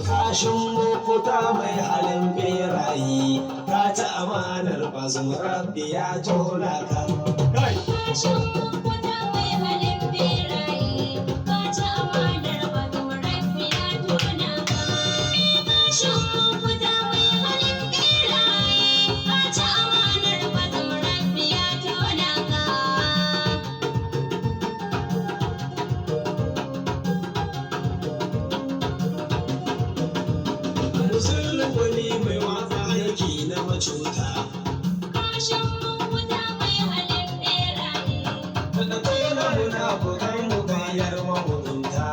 Kashin lokuta mai halin berayi, ka ci amanar bazum rabbi ya tona ka. Kashin lokuta mai halin berayi, ka ci amanar bazum rabbi ya tona ka. Kashin lokuta mai halin berayi, ka ci amanar bazum rabbi ya tona ka. Musulun wani mai watsa aiki na macuta. Kashin lokuta mai halin berayi, Da tona munafukan mu bayar mamugunta.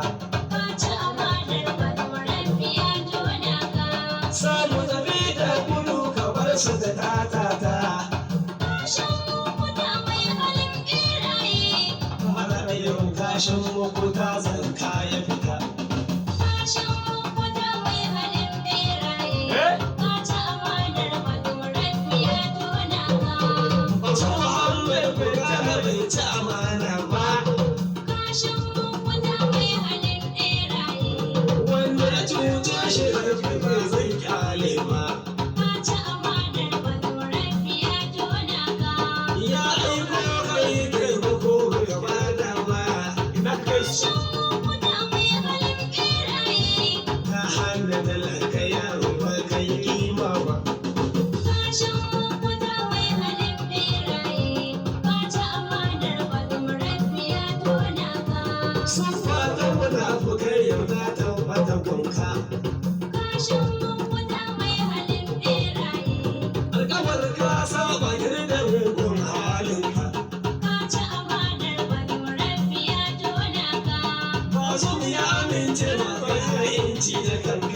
ka ci amanar bazum rabbi ya tona ka. Samu tafi da gudu ka bar su da tatata. Kashin lokuta mai halin berayi, Mara yin kashin mukuta zan kaya fita. kashin lokuta mai halin berayi, ka ci amanar bazum rabbi ya tona ka. Muhammad kuka bai ci amana ba. Kashin lokuta mai halin berayi, Wanda ya cuce shi rabbi ba zai kyale ba. ka ci amanar bazum rabbi ya tona ka. Ya aiko kai taimako bai bada ba. Ina kai shi Kashin lokuta mai halin berayi, ta hana talaka yaro ba kai kima ba. kashin lokuta mai halin berayi, ka ci amanar bazum rabbi ya tona ka. Sun fata munafukai yau ta tabbata gunka. Kashin lokuta mai halin berayi, Alkawar ka saba girda mugun halinka. ka ci amanar bazum rabbi ya tona ka. Masu ya amince ma bai inci da kanka.